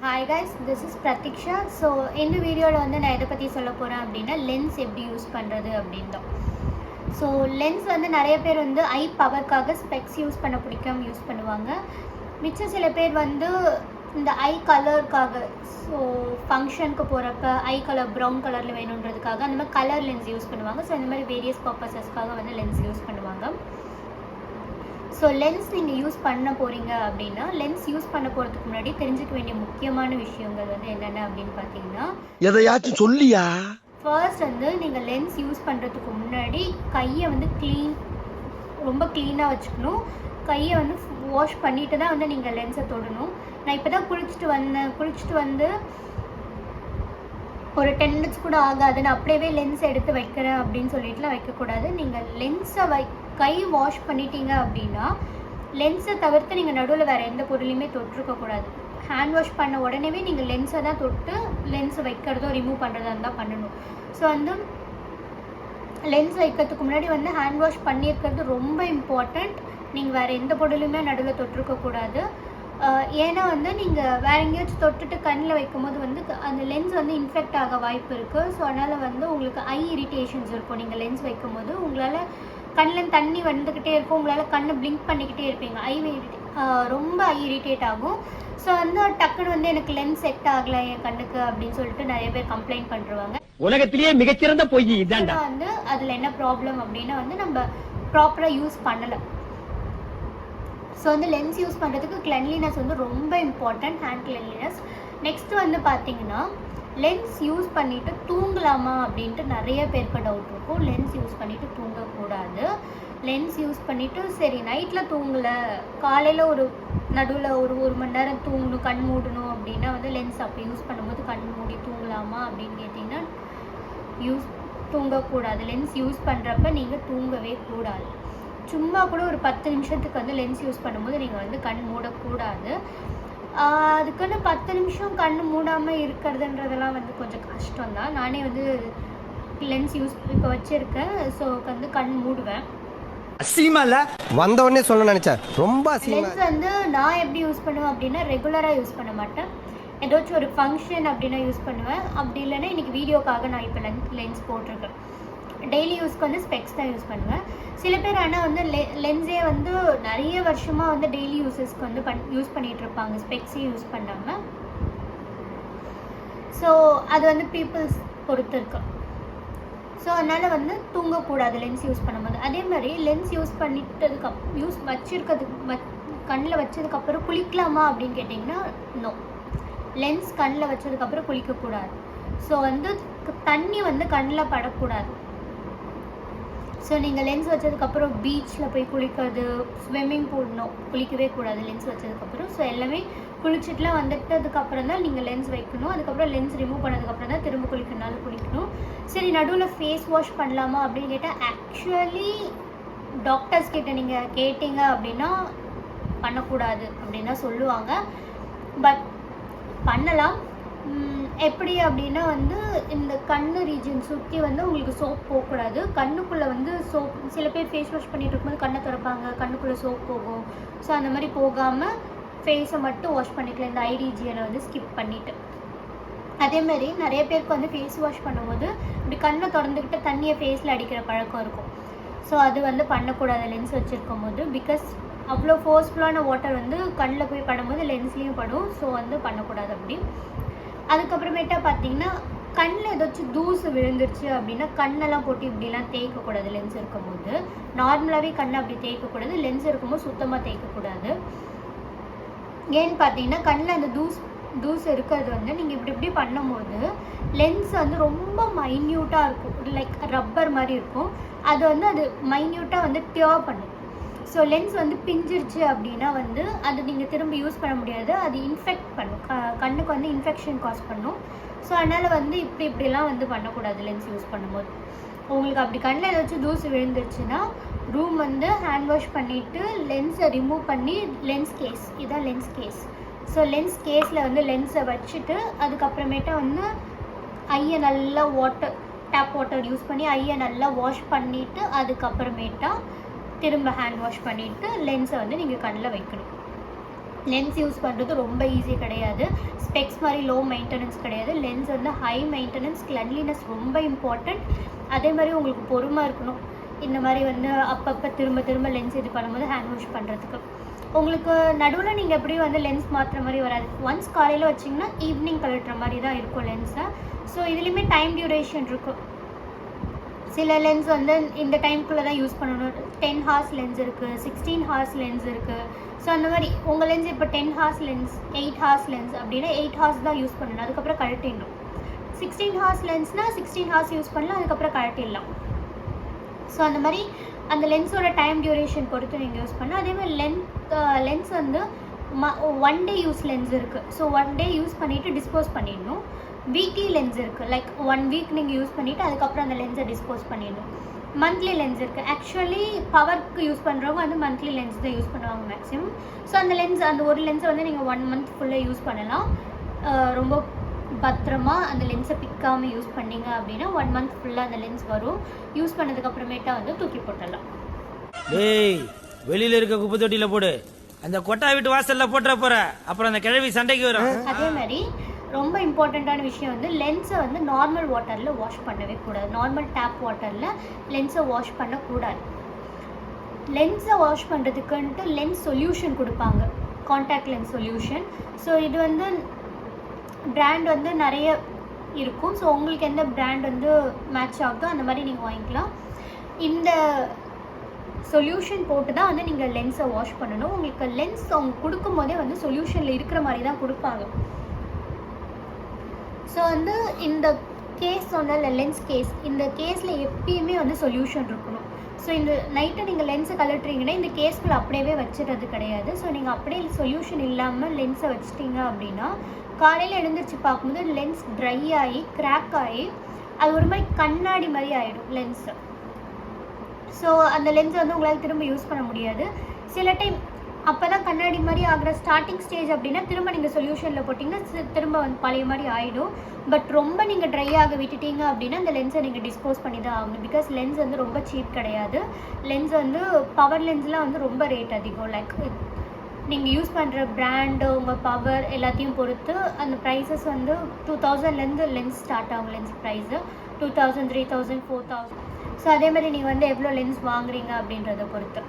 Hi guys, this is Pratiksha. So இந்த வீடியோவில் வந்து நான் எதை பற்றி சொல்ல போகிறேன் அப்படின்னா லென்ஸ் எப்படி யூஸ் பண்ணுறது அப்படின்னு தான். ஸோ லென்ஸ் வந்து நிறைய பேர் வந்து ஐ பவர்க்காக ஸ்பெக்ஸ் யூஸ் பண்ண பிடிக்காம யூஸ் பண்ணுவாங்க. மிச்சம் சில பேர் வந்து இந்த ஐ கலருக்காக, ஸோ ஃபங்க்ஷனுக்கு போகிறப்ப ஐ கலர் ப்ரௌன் கலரில் வேணுன்றதுக்காக அந்த மாதிரி கலர் லென்ஸ் யூஸ் பண்ணுவாங்க. ஸோ இந்த மாதிரி வேரியஸ் பர்பஸஸ்க்காக வந்து லென்ஸ் யூஸ் பண்ணுவாங்க. ஸோ லென்ஸ் நீங்கள் யூஸ் பண்ண போகிறீங்க அப்படின்னா லென்ஸ் யூஸ் பண்ண போகிறதுக்கு முன்னாடி தெரிஞ்சுக்க வேண்டிய முக்கியமான விஷயங்கள் வந்து என்னென்ன அப்படின்னு பார்த்தீங்கன்னா, எதையாச்சும் சொல்லியா? ஃபர்ஸ்ட் வந்து நீங்கள் லென்ஸ் யூஸ் பண்ணுறதுக்கு முன்னாடி கையை வந்து ரொம்ப க்ளீனாக வச்சுக்கணும். கையை வந்து வாஷ் பண்ணிட்டு தான் வந்து நீங்கள் லென்ஸை தொடணும். நான் இப்போ தான் குளிச்சுட்டு வந்து ஒரு 10 மினிட்ஸ் கூட ஆகாது, நான் அப்படியே லென்ஸ் எடுத்து வைக்கிறேன் அப்படின்னு சொல்லிட்டுலாம் வைக்கக்கூடாது. நீங்கள் லென்ஸை கை வாஷ் பண்ணிட்டீங்க அப்படின்னா லென்ஸை தவிர்த்து நீங்கள் நடுவில் வேறு எந்த பொருளையுமே தொட்டிருக்கக்கூடாது. ஹேண்ட் வாஷ் பண்ண உடனேவே நீங்கள் லென்ஸை தான் தொட்டு லென்ஸை வைக்கிறதோ ரிமூவ் பண்ணுறதா இருந்தால் பண்ணணும். ஸோ வந்து லென்ஸ் வைக்கிறதுக்கு முன்னாடி வந்து ஹேண்ட் வாஷ் பண்ணியிருக்கிறது ரொம்ப இம்பார்ட்டண்ட். நீங்கள் வேறு எந்த பொருளையுமே நடுவில் தொட்டிருக்கக்கூடாது. ஏன்னா வந்து நீங்கள் வேறு எங்கேயாச்சும் தொட்டுட்டு கண்ணில் வைக்கும் போது வந்து அந்த லென்ஸ் வந்து இன்ஃபெக்ட் ஆக வாய்ப்பு இருக்குது. ஸோ அதனால் வந்து உங்களுக்கு ஐ இரிட்டேஷன்ஸ் இருக்கும். நீங்கள் லென்ஸ் வைக்கும் போது உங்களால் கண்ணில் தண்ணி வந்துக்கிட்டே இருக்கும், உங்களால் கண்ணை பிளிங்க் பண்ணிக்கிட்டே இருப்பீங்க. ரொம்ப ஐ இரிட்டேட் ஆகும். ஸோ வந்து டக்குன்னு வந்து எனக்கு லென்ஸ் செட் ஆகலை என் கண்ணுக்கு அப்படின்னு சொல்லிட்டு நிறைய பேர் கம்ப்ளைண்ட் பண்ணுறாங்க. உலகத்திலேயே மிகச்சிறந்த பொய் இதான்டா. வந்து அதில் என்ன ப்ராப்ளம் அப்படின்னா வந்து நம்ம ப்ராப்பராக யூஸ் பண்ணலை. ஸோ வந்து லென்ஸ் யூஸ் பண்ணுறதுக்கு கிளென்லினஸ் வந்து ரொம்ப இம்பார்ட்டண்ட், ஹேண்ட் கிளென்லினஸ். நெக்ஸ்ட் வந்து பார்த்தீங்கன்னா லென்ஸ் யூஸ் பண்ணிவிட்டு தூங்கலாமா அப்படின்ட்டு நிறைய பேருக்கு டவுட் இருக்கும். லென்ஸ் யூஸ் பண்ணிவிட்டு தூங்கக்கூடாது. லென்ஸ் யூஸ் பண்ணிவிட்டு சரி நைட்டில் தூங்கலை, காலையில் நடுவில் ஒரு மணி நேரம் தூங்கணும், கண் மூடணும் அப்படின்னா வந்து லென்ஸ் அப்படி யூஸ் பண்ணும்போது கண் மூடி தூங்கலாமா அப்படின்னு கேட்டிங்கன்னா தூங்கக்கூடாது. லென்ஸ் யூஸ் பண்ணுறப்ப நீங்கள் தூங்கவே கூடாது. சும்மா கூட ஒரு 10 நிமிஷத்துக்கு வந்து லென்ஸ் யூஸ் பண்ணும்போது நீங்கள் வந்து கண் மூடக்கூடாது. அதுக்குன்னு 10 நிமிஷம் கண் மூடாமல் இருக்கிறதுன்றதெல்லாம் வந்து கொஞ்சம் கஷ்டம்தான். நானே வந்து லென்ஸ் யூஸ் இப்போ வச்சுருக்கேன். ஸோ வந்து கண் மூடுவேன். அசிங்கமால வந்த உடனே சொல்ல நினைச்சேன். ரொம்ப லென்ஸ் வந்து நான் எப்படி யூஸ் பண்ணுவேன் அப்படின்னா ரெகுலராக யூஸ் பண்ண மாட்டேன். ஏதாச்சும் ஒரு ஃபங்க்ஷன் அப்படின்னா யூஸ் பண்ணுவேன். அப்படி இல்லைன்னா இன்றைக்கி வீடியோக்காக நான் இப்போ லென்ஸ் போட்டிருக்கேன். டெய்லி யூஸ்க்கு வந்து ஸ்பெக்ஸ் தான் யூஸ் பண்ணுவேன். சில பேர் ஆனால் வந்து லென்ஸே வந்து நிறைய வருஷமாக வந்து டெய்லி யூஸஸ்க்கு வந்து யூஸ் பண்ணிகிட்டு இருப்பாங்க, ஸ்பெக்ஸே யூஸ் பண்ணாமல். ஸோ அது வந்து பீப்புள்ஸ் பொறுத்து இருக்கு. ஸோ அதனால் வந்து தூங்கக்கூடாது லென்ஸ் யூஸ் பண்ணும்போது. அதே மாதிரி லென்ஸ் யூஸ் கண்ணில் வச்சதுக்கப்புறம் குளிக்கலாமா அப்படின்னு கேட்டிங்கன்னா நோ. லென்ஸ் கண்ணில் வச்சதுக்கப்புறம் குளிக்கக்கூடாது. ஸோ வந்து தண்ணி வந்து கண்ணில் படக்கூடாது. ஸோ நீங்கள் லென்ஸ் வச்சதுக்கப்புறம் பீச்சில் போய் குளிக்கிறது, ஸ்விம்மிங் பூல் குளிக்கவே கூடாது லென்ஸ் வச்சதுக்கப்புறம். ஸோ எல்லாமே குளிச்சுட்டுலாம் வந்துட்டதுக்கப்புறம் தான் நீங்கள் லென்ஸ் வைக்கணும். அதுக்கப்புறம் லென்ஸ் ரிமூவ் பண்ணதுக்கப்புறம் தான் திரும்ப குளிக்கணும்னாலும் குளிக்கணும். சரி நடுவில் ஃபேஸ் வாஷ் பண்ணலாமா அப்படின்னு கேட்டால் ஆக்சுவலி டாக்டர்ஸ் கிட்ட நீங்கள் கேட்டிங்க அப்படின்னா பண்ணக்கூடாது அப்படின்னு தான் சொல்லுவாங்க. பட் பண்ணலாம். எப்படி அப்படின்னா வந்து இந்த கண்ணு ரீஜன் சுற்றி வந்து உங்களுக்கு சோப் போகக்கூடாது. கண்ணுக்குள்ளே வந்து சோப், சில பேர் ஃபேஸ் வாஷ் பண்ணிட்டு இருக்கும்போது கண்ணை திறப்பாங்க, கண்ணுக்குள்ளே சோப் போகும். ஸோ அந்த மாதிரி போகாமல் ஃபேஸை மட்டும் வாஷ் பண்ணிக்கலாம், இந்த ஐ ரீஜியனை வந்து ஸ்கிப் பண்ணிவிட்டு. அதேமாதிரி நிறைய பேருக்கு வந்து ஃபேஸ் வாஷ் பண்ணும்போது இப்படி கண்ணை திறந்துக்கிட்டு தண்ணியை ஃபேஸில் அடிக்கிற பழக்கம் இருக்கும். ஸோ அது வந்து பண்ணக்கூடாது லென்ஸ் வச்சுருக்கும் போது. பிகாஸ் அவ்வளோ ஃபோர்ஸ்ஃபுல்லான வாட்டர் வந்து கண்ணில் போய் படும்போது லென்ஸ்லேயும் படும். ஸோ வந்து பண்ணக்கூடாது அப்படி. அதுக்கப்புறமேட்டா பார்த்தீங்கன்னா கண்ணில் ஏதாச்சும் தூசு விழுந்துருச்சு அப்படின்னா கண்ணெல்லாம் போட்டு இப்படிலாம் தேய்க்கக்கூடாது லென்ஸ் இருக்கும்போது. நார்மலாகவே கண்ணை அப்படி தேய்க்கக்கூடாது, லென்ஸ் இருக்கும்போது சுத்தமாக தேய்க்கக்கூடாது. ஏன்னு பார்த்தீங்கன்னா கண்ணில் அந்த தூசு இருக்கிறது வந்து நீங்கள் இப்படி பண்ணும்போது லென்ஸ் வந்து ரொம்ப மைன்யூட்டாக இருக்கும், லைக் ரப்பர் மாதிரி இருக்கும். அது மைன்யூட்டாக வந்து டியர் பண்ணும். ஸோ லென்ஸ் வந்து பிஞ்சிருச்சு அப்படின்னா வந்து அது நீங்கள் திரும்ப யூஸ் பண்ண முடியாது. அது இன்ஃபெக்ட் பண்ணும், கண்ணுக்கு வந்து இன்ஃபெக்ஷன் காஸ் பண்ணும். ஸோ அதனால் வந்து இப்படிலாம் வந்து பண்ணக்கூடாது லென்ஸ் யூஸ் பண்ணும்போது. உங்களுக்கு அப்படி கண்ணில் ஏதாச்சும் தூசு விழுந்துருச்சுன்னா ரூம் வந்து ஹேண்ட் வாஷ் பண்ணிவிட்டு லென்ஸை ரிமூவ் பண்ணி இதான் லென்ஸ் கேஸ். ஸோ லென்ஸ் கேஸில் வந்து லென்ஸை வச்சுட்டு அதுக்கப்புறமேட்டா வந்து ஐயை நல்லா டேப் வாட்டர் யூஸ் பண்ணி ஐயை நல்லா வாஷ் பண்ணிவிட்டு அதுக்கப்புறமேட்டா திரும்ப ஹேண்ட் வாஷ் பண்ணிவிட்டு லென்ஸை வந்து நீங்கள் கண்ணில் வைக்கணும். லென்ஸ் யூஸ் பண்ணுறது ரொம்ப ஈஸி கிடையாது. ஸ்பெக்ஸ் மாதிரி லோ மெயின்டெனன்ஸ் கிடையாது. லென்ஸ் வந்து ஹை மெயின்டெனன்ஸ், கிளன்லினஸ் ரொம்ப இம்பார்ட்டண்ட். அதே மாதிரி உங்களுக்கு பொறுமை இருக்கணும். இந்த மாதிரி வந்து அப்பப்போ திரும்ப திரும்ப லென்ஸ் இது பண்ணும்போது ஹேண்ட் வாஷ் பண்ணுறதுக்கு. உங்களுக்கு நடுவில் நீங்கள் எப்படியும் வந்து லென்ஸ் மாற்றுற மாதிரி வராது. ஒன்ஸ் காலையில் வச்சிங்கன்னா ஈவினிங் கழட்டுற மாதிரி தான் இருக்கும் லென்ஸை. ஸோ இதுலேயுமே டைம் டியூரேஷன் இருக்கும். சில லென்ஸ் வந்து இந்த டைம்குள்ளே தான் யூஸ் பண்ணணும். 10 ஹார்ஸ் லென்ஸ் இருக்குது, 16 ஹார்ஸ் லென்ஸ் இருக்குது. ஸோ அந்த மாதிரி உங்கள் லென்ஸ் இப்போ 10 ஹார்ஸ் லென்ஸ், 8 ஹார்ஸ் லென்ஸ் அப்படின்னா 8 ஹார்ஸ் தான் யூஸ் பண்ணணும், அதுக்கப்புறம் கழட்டிடணும். 16 ஹார்ஸ் லென்ஸ்னால் 16 ஹார்ஸ் யூஸ் பண்ணலாம், அதுக்கப்புறம் கழட்டிடலாம். ஸோ அந்த மாதிரி அந்த லென்ஸோட டைம் டியூரேஷன் பொறுத்து நீங்கள் யூஸ் பண்ணலாம். அதே மாதிரி லென்ஸ் வந்து 1 டே யூஸ் லென்ஸ் இருக்குது. ஸோ 1 டே யூஸ் பண்ணிவிட்டு டிஸ்போஸ் பண்ணிடணும். வீக்லி லென்ஸ் இருக்குது, லைக் 1 வீக் நீங்கள் யூஸ் பண்ணிவிட்டு அதுக்கப்புறம் அந்த லென்ஸை டிஸ்போஸ் பண்ணிடணும். மந்த்லி லென்ஸ் இருக்குது. ஆக்சுவலி பவருக்கு யூஸ் பண்ணுறவங்க வந்து மந்த்லி லென்ஸ் தான் யூஸ் பண்ணுவாங்க மேக்ஸிமம். ஸோ அந்த லென்ஸ், அந்த ஒரு லென்ஸை வந்து நீங்கள் 1 மந்த் ஃபுல்லாக யூஸ் பண்ணலாம். ரொம்ப பத்திரமா அந்த லென்ஸை பிக்காமல் யூஸ் பண்ணிங்க அப்படின்னா 1 மந்த் ஃபுல்லாக அந்த லென்ஸ் வரும். யூஸ் பண்ணதுக்கப்புறமேட்டா வந்து தூக்கி போட்டுடலாம். டேய், வெளியில இருக்க குப்பை தொட்டியில போடு, அந்த கொட்டா வீட்டு வாசல்ல போட்டுற போற, அப்புறம் அந்த கிழவி சண்டைக்கு வரும். அதே மாதிரி ரொம்ப இம்பார்ட்டண்ட்டான விஷயம் வந்து லென்ஸை வந்து நார்மல் வாட்டரில் வாஷ் பண்ணவே கூடாது. நார்மல் டேப் வாட்டரில் லென்ஸை வாஷ் பண்ணக்கூடாது. லென்ஸை வாஷ் பண்ணுறதுக்குன்ட்டு லென்ஸ் சொல்யூஷன் கொடுப்பாங்க, காண்டாக்ட் லென்ஸ் சொல்யூஷன். ஸோ இது வந்து பிராண்ட் வந்து நிறைய இருக்கும். ஸோ உங்களுக்கு எந்த பிராண்ட் வந்து மேட்ச் ஆகுதோ அந்த மாதிரி நீங்கள் வாங்கிக்கலாம். இந்த சொல்யூஷன் போட்டு தான் வந்து நீங்கள் லென்ஸை வாஷ் பண்ணணும். உங்களுக்கு லென்ஸ் அவங்க கொடுக்கும் போதே வந்து சொல்யூஷனில் இருக்கிற மாதிரி தான் கொடுப்பாங்க. ஸோ வந்து இந்த கேஸ் சொன்ன லென்ஸ் கேஸ், இந்த கேஸில் எப்பயுமே வந்து சொல்யூஷன் இருக்கணும். ஸோ இந்த நைட்டை நீங்கள் லென்ஸை கழட்டுறீங்கன்னா இந்த கேஸ்குள்ளே அப்படியே வச்சுறது கிடையாது. ஸோ நீங்கள் அப்படியே சொல்யூஷன் இல்லாமல் லென்ஸை வச்சிட்டிங்க அப்படின்னா காலையில் எழுந்திரிச்சு பார்க்கும்போது லென்ஸ் ட்ரை ஆகி கிராக் ஆகி அது ஒரு மாதிரி கண்ணாடி மாதிரி ஆகிடும் லென்ஸு. ஸோ அந்த லென்ஸை வந்து உங்களால் திரும்ப யூஸ் பண்ண முடியாது. சில டைம் அப்போ தான் கண்ணாடி மாதிரி ஆகிற ஸ்டார்டிங் ஸ்டேஜ் அப்படின்னா திரும்ப நீங்கள் சொல்யூஷனில் போட்டிங்கன்னா திரும்ப வந்து பழைய மாதிரி ஆகிடும். பட் ரொம்ப நீங்கள் ட்ரை ஆக விட்டுட்டீங்க அப்படின்னா அந்த லென்ஸை நீங்கள் டிஸ்போஸ் பண்ணி தான் ஆகணும். பிகாஸ் லென்ஸ் வந்து ரொம்ப சீப் கிடையாது. லென்ஸ் வந்து பவர் லென்ஸ்லாம் வந்து ரொம்ப ரேட் அதிகம். லைக் நீங்கள் யூஸ் பண்ணுற பிராண்டு, உங்கள் பவர் எல்லாத்தையும் பொறுத்து அந்த ப்ரைஸஸ் வந்து 2000லேருந்து லென்ஸ் ஸ்டார்ட் ஆகும். Lens price 2000, 3000, 4000. ஸோ அதே மாதிரி நீங்கள் வந்து எவ்வளோ லென்ஸ் வாங்குறீங்க அப்படின்றத பொறுத்து.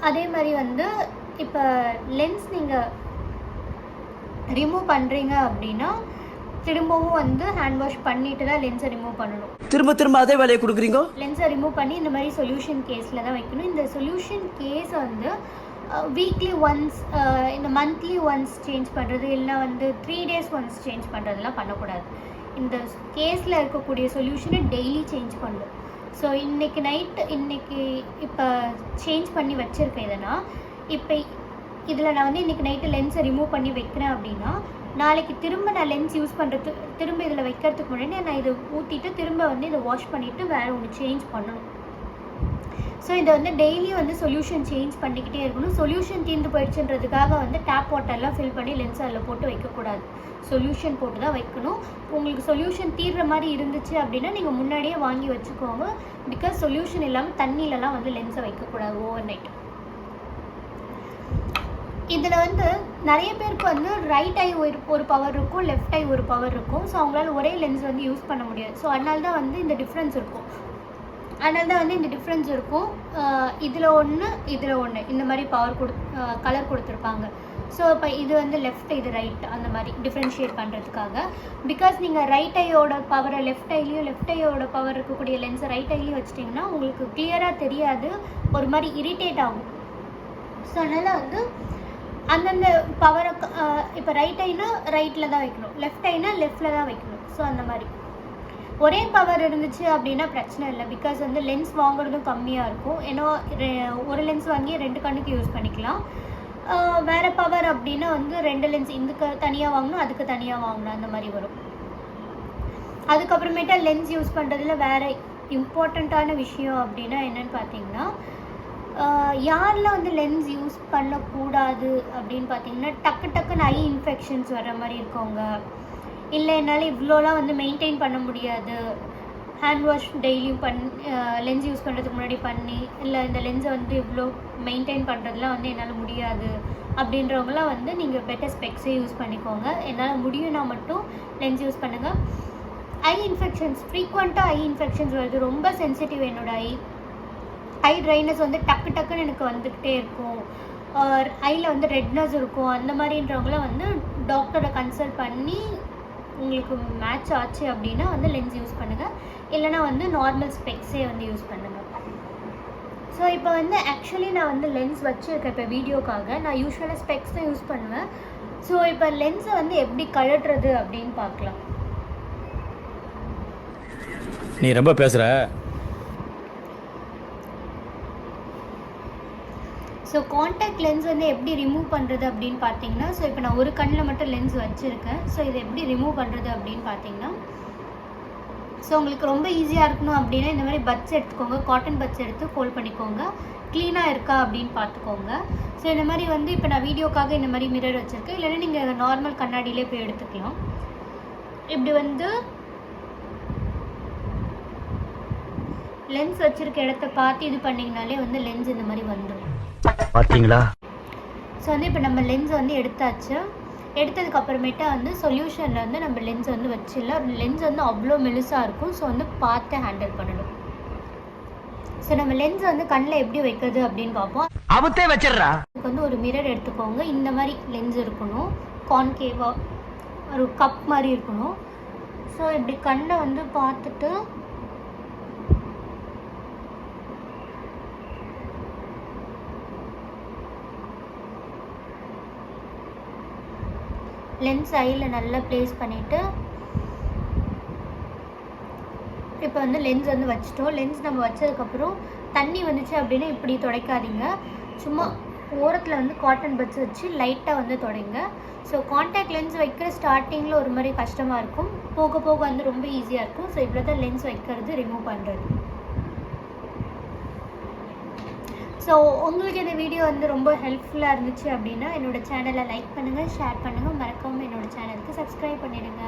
அதே மாதிரி வந்து இப்போ லென்ஸ் நீங்கள் ரிமூவ் பண்ணுறீங்க அப்படின்னா திரும்பவும் வந்து ஹேண்ட் வாஷ் பண்ணிட்டு தான் லென்ஸை ரிமூவ் பண்ணணும். திரும்ப அதே வேலையை கொடுக்குறீங்க. லென்ஸை ரிமூவ் பண்ணி இந்த மாதிரி சொல்யூஷன் கேஸில் தான் வைக்கணும். இந்த சொல்யூஷன் கேஸ் வந்து வீக்லி ஒன்ஸ், இந்த மந்த்லி ஒன்ஸ் சேஞ்ச் பண்ணுறது, இல்லைனா வந்து 3 days ஒன்ஸ் சேஞ்ச் பண்ணுறதுலாம் பண்ணக்கூடாது. இந்த கேஸில் இருக்கக்கூடிய சொல்யூஷனை டெய்லி சேஞ்ச் பண்ணணும். ஸோ இன்றைக்கி இப்போ சேஞ்ச் பண்ணி வச்சுருக்கேன். இதனா இப்போ இதில் நான் வந்து இன்றைக்கி நைட்டு லென்ஸை ரிமூவ் பண்ணி வைக்கிறேன் அப்படின்னா நாளைக்கு திரும்ப நான் லென்ஸ் யூஸ் பண்ணுறதுக்கு திரும்ப இதில் வைக்கிறதுக்கு முன்னாடி நான் இதை ஊற்றிட்டு திரும்ப வந்து இதை வாஷ் பண்ணிவிட்டு வேறு ஒன்று சேஞ்ச் பண்ணணும். ஸோ இதை வந்து டெய்லி வந்து சொல்யூஷன் சேஞ்ச் பண்ணிக்கிட்டே இருக்கணும். சொல்யூஷன் தீர்ந்து போயிடுச்சுன்றதுக்காக வந்து டேப் வாட்டர்லாம் ஃபில் பண்ணி லென்ஸ் அதில் போட்டு வைக்கக்கூடாது. சொல்யூஷன் போட்டு தான் வைக்கணும். உங்களுக்கு சொல்யூஷன் தீர்ற மாதிரி இருந்துச்சு அப்படின்னா நீங்கள் முன்னாடியே வாங்கி வச்சுக்கோங்க. பிகாஸ் சொல்யூஷன் இல்லாமல் தண்ணியிலலாம் வந்து லென்ஸை வைக்கக்கூடாது ஓவர் நைட். இதில் வந்து நிறைய பேருக்கு வந்து ரைட் ஐ ஒரு பவர் இருக்கும், லெஃப்ட் ஐ ஒரு பவர் இருக்கும். ஸோ அவங்களால ஒரே லென்ஸ் வந்து யூஸ் பண்ண முடியாது. ஸோ அதனால தான் வந்து இந்த டிஃப்ரென்ஸ் இருக்கும். இதில் ஒன்று இந்த மாதிரி கலர் கொடுத்துருப்பாங்க. ஸோ இப்போ இது வந்து லெஃப்ட், இது ரைட், அந்த மாதிரி டிஃப்ரென்ஷியேட் பண்ணுறதுக்காக. பிகாஸ் நீங்கள் ரைட் ஐயோட பவரை லெஃப்ட் ஐயோட பவர் இருக்கக்கூடிய லென்ஸை ரைட் ஐலையும் வச்சிட்டிங்கன்னா உங்களுக்கு கிளியராக தெரியாது, ஒரு மாதிரி இரிட்டேட் ஆகும். ஸோ அதனால் வந்து அந்தந்த பவரை இப்போ ரைட் ஐனா ரைட்டில் தான் வைக்கணும், லெஃப்ட் ஐனா லெஃப்டில் தான் வைக்கணும். ஸோ அந்த மாதிரி ஒரே பவர் இருந்துச்சு அப்படின்னா பிரச்சனை இல்லை. பிகாஸ் வந்து லென்ஸ் வாங்குறதும் கம்மியாக இருக்கும். ஏன்னா ஒரு லென்ஸ் வாங்கி 2 கண்ணுக்கு யூஸ் பண்ணிக்கலாம். வேறு பவர் அப்படின்னா வந்து 2 லென்ஸ் இதுக்கு தனியாக வாங்கணும், அதுக்கு தனியாக வாங்கணும், அந்த மாதிரி வரும். அதுக்கப்புறமேட்டா லென்ஸ் யூஸ் பண்ணுறதுல வேறு இம்பார்ட்டண்ட்டான விஷயம் அப்படின்னா என்னென்னு பார்த்தீங்கன்னா, யாரெல்லாம் வந்து லென்ஸ் யூஸ் பண்ணக்கூடாது அப்படின்னு பார்த்தீங்கன்னா, டக்குன்னு ஐ இன்ஃபெக்ஷன்ஸ் வர மாதிரி இருக்கவங்க, இல்லை என்னால் இவ்வளோலாம் வந்து மெயின்டைன் பண்ண முடியாது, ஹேண்ட் வாஷ் டெய்லியும் லென்ஸ் யூஸ் பண்ணுறதுக்கு முன்னாடி பண்ணி, இல்லை இந்த லென்ஸை வந்து இவ்வளோ மெயின்டைன் பண்ணுறதுலாம் வந்து என்னால் முடியாது அப்படின்றவங்களாம் வந்து நீங்கள் பெட்டர் ஸ்பெக்ஸே யூஸ் பண்ணிக்கோங்க. என்னால் முடியும்னா மட்டும் லென்ஸ் யூஸ் பண்ணுங்கள். ஐ இன்ஃபெக்ஷன்ஸ், ஃப்ரீக்வெண்ட்டாக ஐ இன்ஃபெக்ஷன்ஸ் வருது. ரொம்ப சென்சிட்டிவ் என்னோடய ஐ ட்ரைனஸ் வந்து டக்கு டக்குன்னு எனக்கு வந்துக்கிட்டே இருக்கும். ஐயில் வந்து ரெட்னஸ் இருக்கும். அந்த மாதிரின்றவங்களாம் வந்து டாக்டரை கன்சல்ட் பண்ணி உங்களுக்கு மேட்ச் ஆச்சு அப்படின்னா வந்து லென்ஸ் யூஸ் பண்ணுங்கள். இல்லைனா வந்து நார்மல் ஸ்பெக்ஸே வந்து யூஸ் பண்ணுங்கள். ஸோ இப்போ வந்து ஆக்சுவலி நான் வந்து லென்ஸ் வச்சுருக்கேன். இப்போ வீடியோக்காக நான் யூஸ்வலாக ஸ்பெக்ஸ் தான் யூஸ் பண்ணுவேன். ஸோ இப்போ லென்ஸை வந்து எப்படி கழட்டுறது அப்படின்னு பார்க்கலாம். நீ ரொம்ப பேசுற. ஸோ காண்டாக்ட் லென்ஸ் வந்து எப்படி ரிமூவ் பண்ணுறது அப்படின்னு பார்த்தீங்கன்னா, ஸோ இப்போ நான் ஒரு கண்ணில் மட்டும் லென்ஸ் வச்சுருக்கேன். ஸோ இதை எப்படி ரிமூவ் பண்ணுறது அப்படின்னு பார்த்தீங்கன்னா, ஸோ உங்களுக்கு ரொம்ப ஈஸியாக இருக்கணும் அப்படின்னா இந்த மாதிரி பட்ஸ் எடுத்துக்கோங்க. காட்டன் பட்ஸ் எடுத்து ஃபோல்ட் பண்ணிக்கோங்க. க்ளீனாக இருக்கா அப்படின்னு பார்த்துக்கோங்க. ஸோ இந்த மாதிரி வந்து இப்போ நான் வீடியோக்காக இந்த மாதிரி மிரர் வச்சுருக்கேன். இல்லைன்னா நீங்கள் நார்மல் கண்ணாடியிலே போய் எடுத்துக்கலாம். இப்படி வந்து லென்ஸ் வச்சுருக்க இடத்த பார்த்து இது பண்ணிங்கனாலே வந்து லென்ஸ் இந்த மாதிரி வந்துடும். பார்த்தீங்களா? ஸோ வந்து இப்போ நம்ம லென்ஸ் வந்து எடுத்தாச்சு. எடுத்ததுக்கப்புறமேட்டா வந்து சொல்யூஷனில் வந்து நம்ம லென்ஸ் வந்து வச்சிடலாம். லென்ஸ் வந்து அவ்வளோ மெலிசாக இருக்கும். ஸோ வந்து பார்த்து ஹேண்டில் பண்ணணும். ஸோ நம்ம லென்ஸ் வந்து கண்ணில் எப்படி வைக்கிறது அப்படின்னு பார்ப்போம். அவத்தே வச்சிடுறா. அதுக்கு வந்து ஒரு மிரர் எடுத்துக்கோங்க. இந்த மாதிரி லென்ஸ் இருக்கணும். கான்கேவாக ஒரு கப் மாதிரி இருக்கணும். ஸோ இப்படி கண்ணை வந்து பார்த்துட்டு லென்ஸ் ஐயில் நல்லா ப்ளேஸ் பண்ணிவிட்டு இப்போ வந்து லென்ஸ் வந்து வச்சுட்டோம். லென்ஸ் நம்ம வச்சதுக்கப்புறம் தண்ணி வந்துச்சு அப்படின்னா இப்படி துடைக்காதீங்க. சும்மா ஓரத்தில் வந்து காட்டன் பட்ஸ் வச்சு லைட்டாக வந்து துடைங்க. ஸோ காண்டாக்ட் லென்ஸ் வைக்கிற ஸ்டார்டிங்கில் ஒரு மாதிரி கஷ்டமாக இருக்கும். போக போக வந்து ரொம்ப ஈஸியாக இருக்கும். ஸோ இவ்வளோ தான் லென்ஸ் வைக்கிறது, ரிமூவ் பண்ணுறது. ஸோ உங்களுக்கு இந்த வீடியோ வந்து ரொம்ப ஹெல்ப்ஃபுல்லாக இருந்துச்சு அப்படின்னா என்னோடய சேனலை லைக் பண்ணுங்கள், ஷேர் பண்ணுங்கள். மறக்காமல் என்னோடய சேனலுக்கு சப்ஸ்கிரைப் பண்ணிடுங்க.